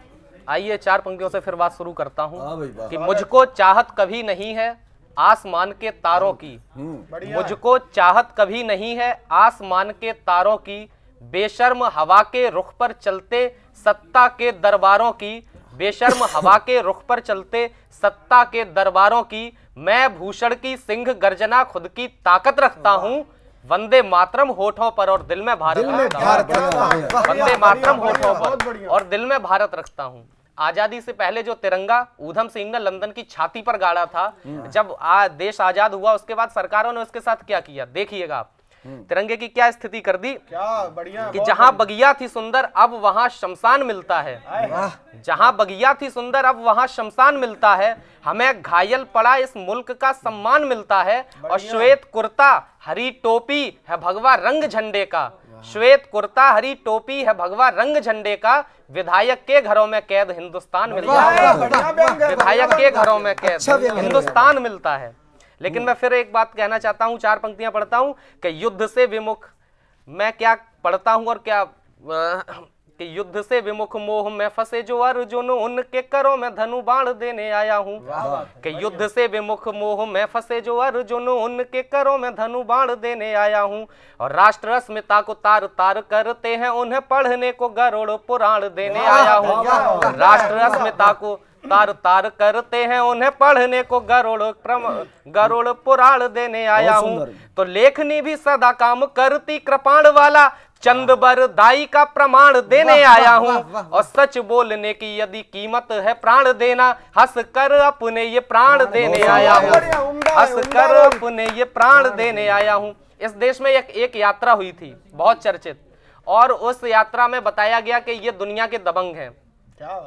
आइए 4 पंक्तियों से फिर बात शुरू करता हूं कि मुझको चाहत कभी नहीं है आसमान के तारों की, मुझको चाहत कभी नहीं है आसमान के तारों की, बेशर्म हवा के रुख पर चलते सत्ता के दरबारों की, बेशर्म हवा के रुख पर चलते सत्ता के दरबारों की, मैं भूषण की सिंह गर्जना खुद की ताकत रखता हूँ, वंदे मातरम होठों पर और दिल में भारत रखता हूँ, वंदे मातरम होठों पर और दिल में भारत रखता हूँ। आजादी से पहले जो तिरंगा ऊधम सिंह ने लंदन की छाती पर गाड़ा था, जब देश आजाद हुआ उसके बाद सरकारों ने उसके साथ क्या किया देखिएगा आप। तिरंगे की क्या स्थिति कर दी, क्या बढ़िया कि जहां बगिया थी सुंदर अब वहां शमशान मिलता है, जहां बगिया थी सुंदर अब वहां शमशान मिलता है, हमें घायल पड़ा इस मुल्क का सम्मान मिलता है, और श्वेत कुर्ता हरी टोपी है भगवा रंग झंडे का, श्वेत कुर्ता हरी टोपी है भगवा रंग झंडे का, विधायक के घरों में कैद हिंदुस्तान मिलता है, विधायक के घरों में कैद हिंदुस्तान मिलता है। लेकिन मैं फिर एक बात कहना चाहता हूं, 4 पंक्तियां पढ़ता हूं कि युद्ध से विमुख, मैं क्या पढ़ता हूं और क्या कि युद्ध से विमुख मोह में फंसे जो अर्जुन उनके करों में धनु बाण देने आया हूं, कि युद्ध से विमुख मोह में फंसे जो अर्जुन उनके करों में धनु बाण देने आया हूं, और राष्ट्र अस्मिता को तार तार करते हैं उन्हें पढ़ने को गरुड़ पुराण देने आया हूं, राष्ट्र अस्मिता को तार तार करते हैं उन्हें पढ़ने को गरुड़ पुराण देने आया हूँ, तो लेखनी भी सदा काम करती कृपाण वाला चंदबर दाई का प्रमाण देने आया हूँ, और सच बोलने की यदि कीमत है प्राण देना, हंस कर अपने ये प्राण देने आया हूँ, हंस कर अपने ये प्राण देने आया हूँ। इस देश में एक यात्रा हुई थी बहुत चर्चित, और उस यात्रा में बताया गया कि ये दुनिया के दबंग हैं।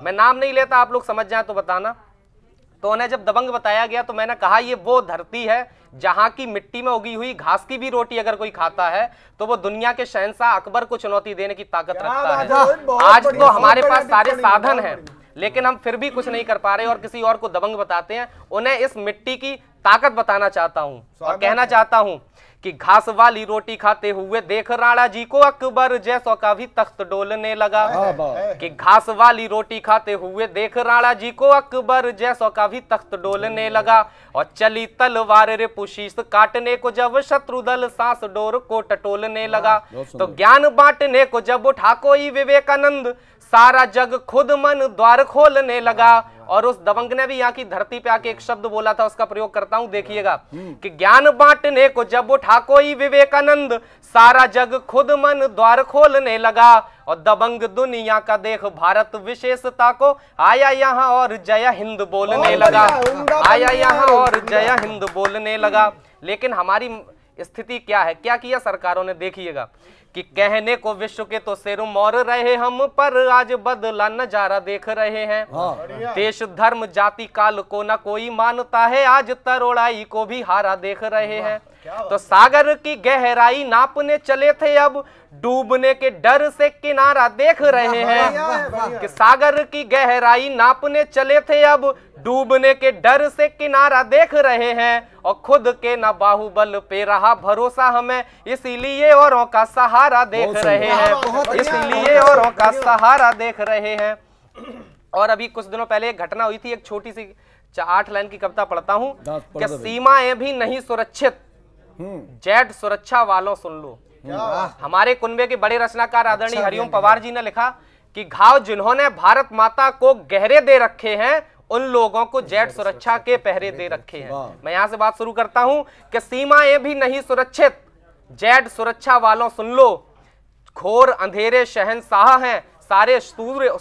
मैं नाम नहीं लेता, आप लोग समझ जाए तो बताना। तो उन्हें जब दबंग बताया गया तो मैंने कहा ये वो धरती है जहां की मिट्टी में उगी हुई घास की भी रोटी अगर कोई खाता है तो वो दुनिया के शहंशाह अकबर को चुनौती देने की ताकत रखता है। आज तो हमारे पास सारे साधन हैं लेकिन हम फिर भी कुछ नहीं कर पा रहे और किसी और को दबंग बताते हैं। उन्हें इस मिट्टी की ताकत बताना चाहता हूं और कहना चाहता हूं कि घास वाली रोटी खाते हुए देख राणा जी को अकबर जैसों का भी तख्त डोलने लगा, कि घास वाली रोटी खाते हुए देख राणा जी को अकबर जैसों का भी तख्त डोलने लगा, और चली तलवार रे पुशीस काटने को जब शत्रुदल सांस डोर को टटोलने लगा, तो ज्ञान बांटने को जब उठा कोई विवेकानंद सारा जग खुद मन द्वार खोलने लगा। और उस दबंग ने भी यहाँ की धरती पे आके एक शब्द बोला था, उसका प्रयोग करता हूं, देखिएगा कि ज्ञान बांटने को जब उठा कोई विवेकानंद सारा जग खुद मन द्वार खोलने लगा, और दबंग दुनिया का देख भारत विशेषता को आया यहाँ और जय हिंद बोलने लगा, आया यहाँ और जय हिंद बोलने लगा। लेकिन हमारी स्थिति क्या है, क्या किया सरकारों ने, देखिएगा कि कहने को विश्व के तो सिर मोर रहे हम, पर आज बदला नजारा देख रहे हैं। देश धर्म जाति काल को न कोई मानता है, आज तरोड़ाई को भी हारा देख रहे हैं। तो सागर की गहराई नापने चले थे, अब डूबने के डर से किनारा देख रहे हैं। कि सागर की गहराई नापने चले थे, अब डूबने के डर से किनारा देख रहे हैं, और खुद के न बाहुबल पे रहा भरोसा हमें, इसीलिए औरों का सहारा देख रहे हैं, इसीलिए औरों का सहारा देख रहे हैं। और अभी कुछ दिनों पहले एक घटना हुई थी, एक छोटी सी 8 लाइन की कविता पढ़ता हूं कि सीमाएं भी नहीं सुरक्षित, जेट सुरक्षा वालों सुन लो। हमारे कुनबे के बड़े रचनाकार आदरणीय हरिओम पवार जी ने लिखा कि घाव जिन्होंने भारत माता को गहरे दे रखे हैं, उन लोगों को जेट सुरक्षा के पहरे दे रखे हैं। मैं यहां से बात शुरू करता हूं कि सीमाएं भी नहीं सुरक्षित, जेट सुरक्षा वालों सुन लो, घोर अंधेरे शहंशाह हैं, सारे सूर्य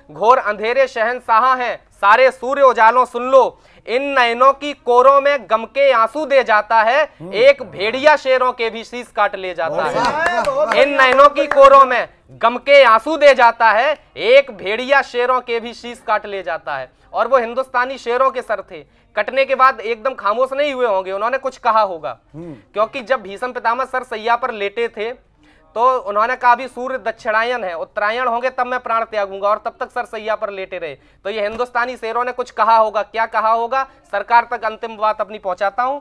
घोर अंधेरे शहंशाह हैं, सारे सूर्य उजालों सुन लो। इन नयनों की कोरों में गम के आंसू दे जाता है, एक भेड़िया शेरों के भी शीश काट ले जाता है। इन नयनों की कोरों में गम के आंसू दे जाता है, एक भेड़िया शेरों के भी शीश काट ले जाता है। और वो हिंदुस्तानी शेरों के सर थे, कटने के बाद एकदम खामोश नहीं हुए होंगे, उन्होंने कुछ कहा होगा। क्योंकि जब भीष्म पितामह सर सैया पर लेटे थे तो उन्होंने कहा भी सूर्य दक्षिणायन है, उत्तरायण होंगे तब मैं प्राण त्यागूंगा, और तब तक सर सैया पर लेटे रहे। तो ये हिंदुस्तानी शेरों ने कुछ कहा होगा, क्या कहा होगा, सरकार तक अंतिम बात अपनी पहुंचाता हूं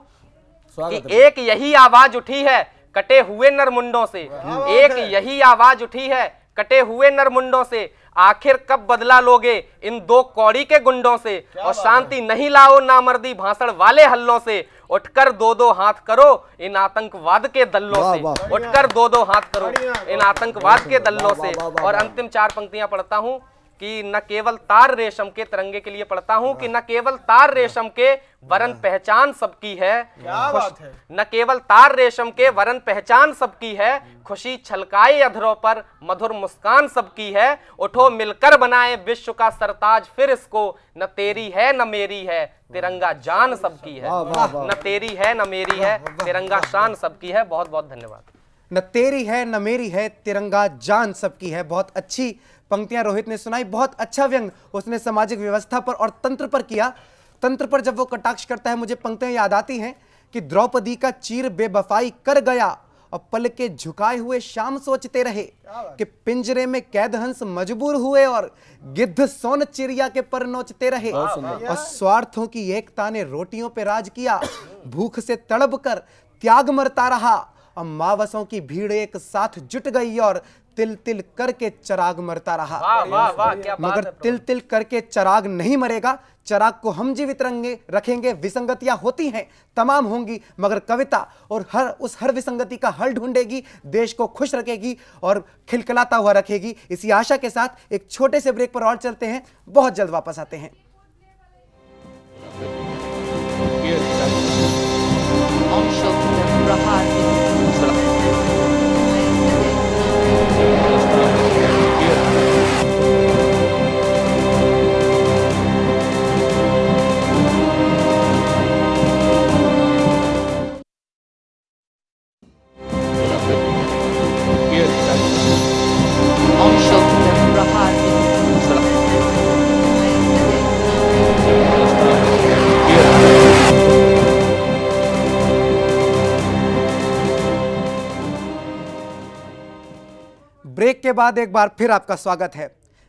कि एक यही आवाज उठी है कटे हुए नरमुंडों से, एक यही आवाज उठी है कटे हुए नरमुंडों से, आखिर कब बदला लोगे इन दो कौड़ी के गुंडों से, और शांति नहीं लाओ नामर्दी भाषण वाले हल्लों से, उठकर दो दो हाथ करो इन आतंकवाद के दल्लों से, उठकर दो दो हाथ करो इन आतंकवाद के दल्लों से। और अंतिम 4 पंक्तियां पढ़ता हूं कि न केवल तार रेशम के, तिरंगे के लिए पढ़ता हूं कि न केवल तार रेशम के वरन पहचान सबकी है, न केवल तार रेशम के वरन पहचान सबकी है, खुशी छलकाए अधरों पर मधुर मुस्कान सबकी है, उठो मिलकर बनाए विश्व का सरताज फिर इसको, न तेरी है न मेरी है तिरंगा जान सबकी है, न तेरी है न मेरी है तिरंगा शान सबकी है। बहुत बहुत धन्यवाद। न तेरी है न मेरी है तिरंगा जान सबकी है। बहुत अच्छी पंक्तियां रोहित ने सुनाई, बहुत अच्छा व्यंग उसने सामाजिक व्यवस्था पर और तंत्र पर किया। तंत्र पर जब वो कटाक्ष करता है, मुझे पंक्तियां याद आती हैं कि द्रौपदी का चीर बेवफाई कर गया और पल के झुकाए हुए शाम सोचते रहे, कि पिंजरे में कैद हंस मजबूर हुए और गिद्ध सोन चिड़िया के पर नोचते रहे, और स्वार्थों की एकता ने रोटियों पे राज किया, भूख से तड़प कर त्याग मरता रहा, और मावसों की भीड़ एक साथ जुट गई और तिल तिल करके चराग मरता रहा। वाह वाह वाह, क्या बात मगर है। तिल तिल करके चराग नहीं मरेगा, चराग को हम जीवित रखेंगे। विसंगतियां होती हैं, तमाम होंगी, मगर कविता और हर विसंगति का हल ढूंढेगी, देश को खुश रखेगी और खिलखिलाता हुआ रखेगी। इसी आशा के साथ एक छोटे से ब्रेक पर और चलते हैं, बहुत जल्द वापस आते हैं। ब्रेक के बाद एक बार फिर आपका स्वागत है।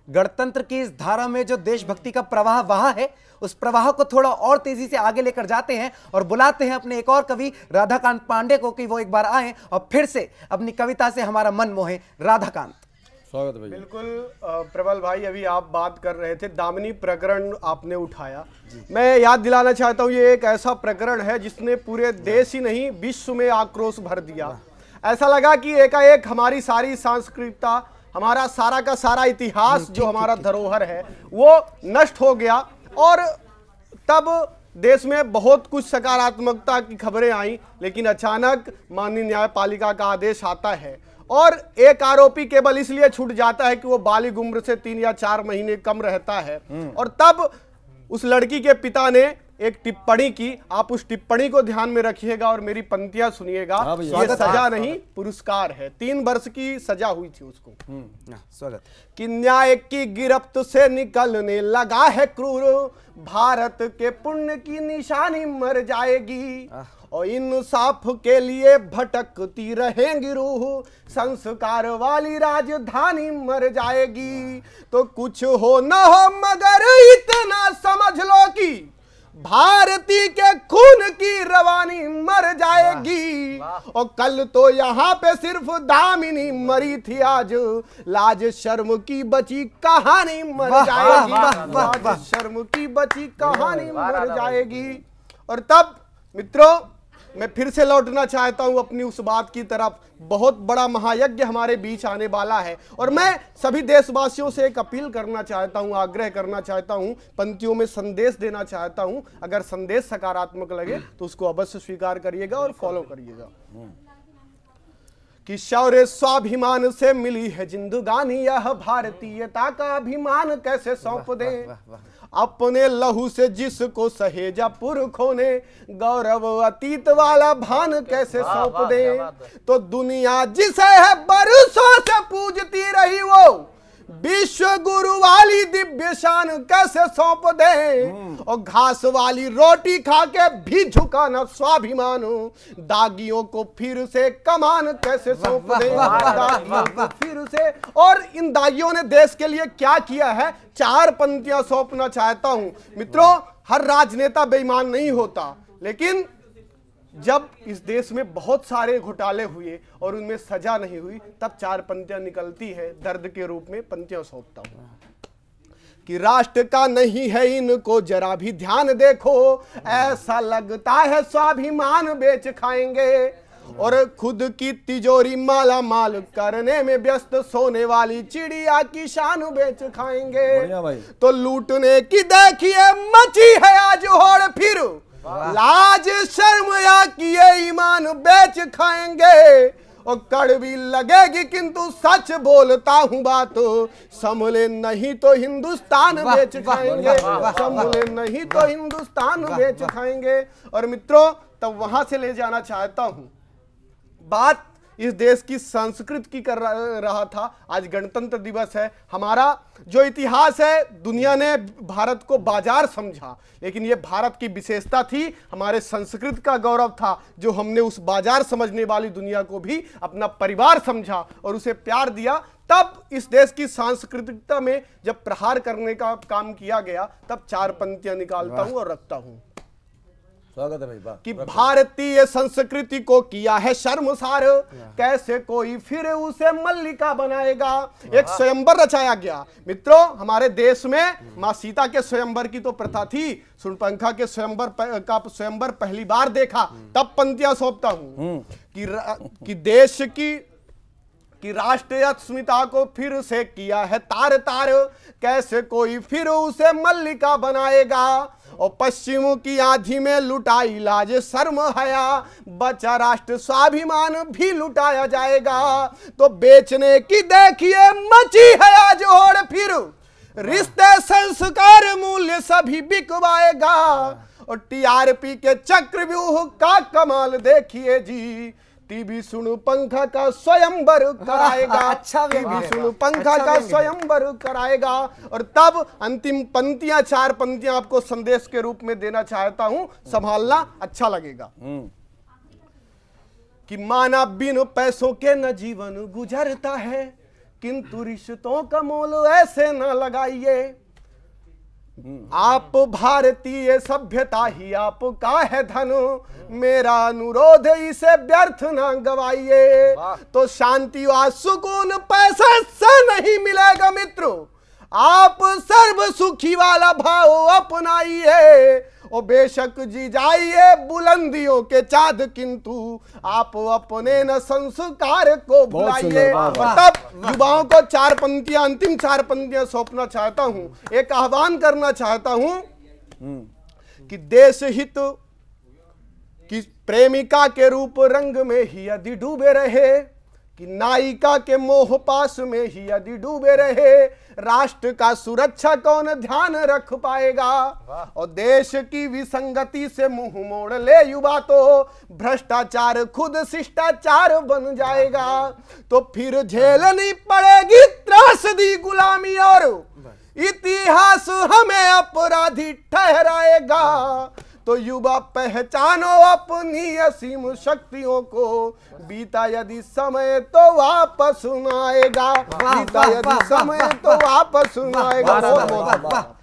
गणतंत्र की इस धारा में जो देशभक्ति का प्रवाह वहां है, उस प्रवाह को थोड़ा और तेजी से आगे लेकर जाते हैं और बुलाते हैं अपने एक और कवि राधाकांत पांडे को कि वो एक बार आए और फिर से अपनी कविता से हमारा मन मोहे। राधाकांत, स्वागत है। बिल्कुल प्रबल भाई, अभी आप बात कर रहे थे, दामिनी प्रकरण आपने उठाया। मैं याद दिलाना चाहता हूँ, ये एक ऐसा प्रकरण है जिसने पूरे देश ही नहीं विश्व में आक्रोश भर दिया। ऐसा लगा कि एकाएक हमारी सारी सांस्कृतिकता, हमारा सारा का सारा इतिहास जो हमारा धरोहर है वो नष्ट हो गया। और तब देश में बहुत कुछ सकारात्मकता की खबरें आई, लेकिन अचानक माननीय न्यायपालिका का आदेश आता है और एक आरोपी केवल इसलिए छूट जाता है कि वो बालिग उम्र से 3 या 4 महीने कम रहता है। और तब उस लड़की के पिता ने एक टिप्पणी की, आप उस टिप्पणी को ध्यान में रखिएगा और मेरी पंक्तियां सुनिएगा। ये सजा नहीं, पुरस्कार है। 3 वर्ष की सजा हुई थी उसको। स्वागत। कि न्याय की गिरफ्त से निकलने लगा है क्रूर, भारत के पुण्य की निशानी मर जाएगी, और इंसाफ के लिए भटकती रहेंगी रूह, संस्कार वाली राजधानी मर जाएगी। तो कुछ हो न हो मगर इतना समझ लो कि भारती के खून की रवानी मर जाएगी। और कल तो यहाँ पे सिर्फ दामिनी मरी थी, आज लाज शर्म की बची कहानी मर जाएगी। लाज शर्म की बची कहानी मर जाएगी। और तब मित्रों, मैं फिर से लौटना चाहता हूं अपनी उस बात की तरफ। बहुत बड़ा महायज्ञ हमारे बीच आने वाला है और मैं सभी देशवासियों से एक अपील करना चाहता हूं, आग्रह करना चाहता हूं, पंक्तियों में संदेश देना चाहता हूं। अगर संदेश सकारात्मक लगे तो उसको अवश्य स्वीकार करिएगा और फॉलो करिएगा। कि शौर्य स्वाभिमान से मिली है जिंदगानी, यह भारतीयता का अभिमान कैसे सौंप दें। अपने लहू से जिसको सहेजा पुरखों ने, गौरव अतीत वाला भान कैसे सौंप दें। तो दुनिया जिसे है बरसों से पूजती रही, वो विश्व गुरु वाली दिव्य शान कैसे सौंप दे। और घास वाली रोटी खा के भी झुकाना स्वाभिमान, दागियों को फिर से कमान कैसे सौंप दे। दागियों को फिर से, और इन दागियों ने देश के लिए क्या किया है, 4 पंक्तियां सौंपना चाहता हूं। मित्रों, हर राजनेता बेईमान नहीं होता, लेकिन जब इस देश में बहुत सारे घोटाले हुए और उनमें सजा नहीं हुई, तब 4 पंक्तियां निकलती है दर्द के रूप में। पंक्तियां सौंपता हूं कि राष्ट्र का नहीं है इनको जरा भी ध्यान देखो, ऐसा लगता है स्वाभिमान बेच खाएंगे। और खुद की तिजोरी माला माल करने में व्यस्त सोने वाली चिड़िया की शान बेच खाएंगे। तो लूटने की देखिए मची है आज होड़, फिर लाज शर्म या किए ईमान बेच खाएंगे। और कड़वी लगेगी किंतु सच बोलता हूं बात, संभले नहीं तो हिंदुस्तान बेच खाएंगे, संभले नहीं तो हिंदुस्तान बेच खाएंगे। और मित्रों, तब वहां से ले जाना चाहता हूं, बात इस देश की संस्कृति की कर रहा था। आज गणतंत्र दिवस है, हमारा जो इतिहास है, दुनिया ने भारत को बाजार समझा, लेकिन ये भारत की विशेषता थी, हमारे संस्कृति का गौरव था, जो हमने उस बाजार समझने वाली दुनिया को भी अपना परिवार समझा और उसे प्यार दिया। तब इस देश की सांस्कृतिकता में जब प्रहार करने का काम किया गया, तब 4 पंक्तियां निकालता हूं और रखता हूं। स्वागत है भाई। कि भारतीय संस्कृति को किया है शर्मसार, कैसे कोई फिर उसे मल्लिका बनाएगा। एक स्वयंवर रचाया गया। मित्रों, हमारे देश में मां सीता के स्वयंवर की तो प्रथा थी, शूर्पणखा के स्वयंवर पहली बार देखा, तब पंक्तियां सौंपता हूं कि देश की राष्ट्रीय अस्मिता को फिर से किया है तार तार, कैसे कोई फिर उसे मल्लिका बनाएगा। और पश्चिम की आंधी में लुटाई लाज शर्म हया, बचा राष्ट्र स्वाभिमान भी लुटाया जाएगा। तो बेचने की देखिए मची है आज होड़, फिर रिश्ते संस्कार मूल्य सभी बिकवाएगा। और टीआरपी के चक्रव्यूह का कमाल देखिए जी, टीवी सुनु पंखा का स्वयंवर कराएगा। अच्छा, टीवी सुनु पंखा का स्वयंवर कराएगा। और तब अंतिम पंक्तियां, 4 पंक्तियां आपको संदेश के रूप में देना चाहता हूं, संभालना अच्छा लगेगा। कि माना बिन पैसों के न जीवन गुजरता है, किंतु रिश्तों का मोल ऐसे न लगाइए। आप भारतीय सभ्यता ही आपका है धन, मेरा अनुरोध इसे व्यर्थ ना गवाइए। तो शांति व सुकून पैसे से नहीं मिलेगा मित्रों, आप सर्व सुखी वाला भाव अपनाइए। और बेशक जी जाइए बुलंदियों के चाँद, किंतु आप अपने न संस्कार को भुलाइए। तब युवाओं को 4 पंक्तियां, अंतिम 4 पंक्तियां सौंपना चाहता हूं, एक आह्वान करना चाहता हूं कि देश हित की प्रेमिका के रूप रंग में ही यदि डूबे रहे, कि नायिका के मोह पास में ही यदि डूबे रहे, राष्ट्र का सुरक्षा कौन ध्यान रख पाएगा। और देश की विसंगति से मुंह मोड़ ले युवा, तो भ्रष्टाचार खुद शिष्टाचार बन जाएगा। तो फिर झेलनी पड़ेगी त्रासदी गुलामी, और इतिहास हमें अपराधी ठहराएगा। तो युवा पहचानो अपनी असीम शक्तियों को, बीता यदि समय तो वापस न आएगा, बीता यदि समय तो वापस न आएगा।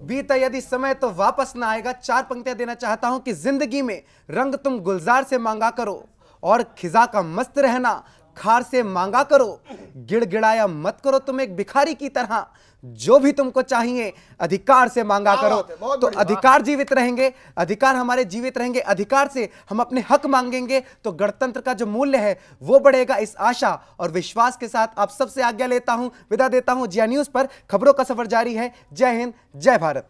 बीता यदि समय तो वापस न आएगा। 4 पंक्तियां देना चाहता हूं कि जिंदगी में रंग तुम गुलजार से मांगा करो, और खिजा का मस्त रहना खार से मांगा करो। गिड़गिड़ाया मत करो तुम एक भिखारी की तरह, जो भी तुमको चाहिए अधिकार से मांगा करो। तो अधिकार जीवित रहेंगे, अधिकार हमारे जीवित रहेंगे, अधिकार से हम अपने हक मांगेंगे, तो गणतंत्र का जो मूल्य है वो बढ़ेगा। इस आशा और विश्वास के साथ आप सबसे आज्ञा लेता हूं, विदा देता हूं। जिया न्यूज पर खबरों का सफर जारी है। जय हिंद, जय भारत।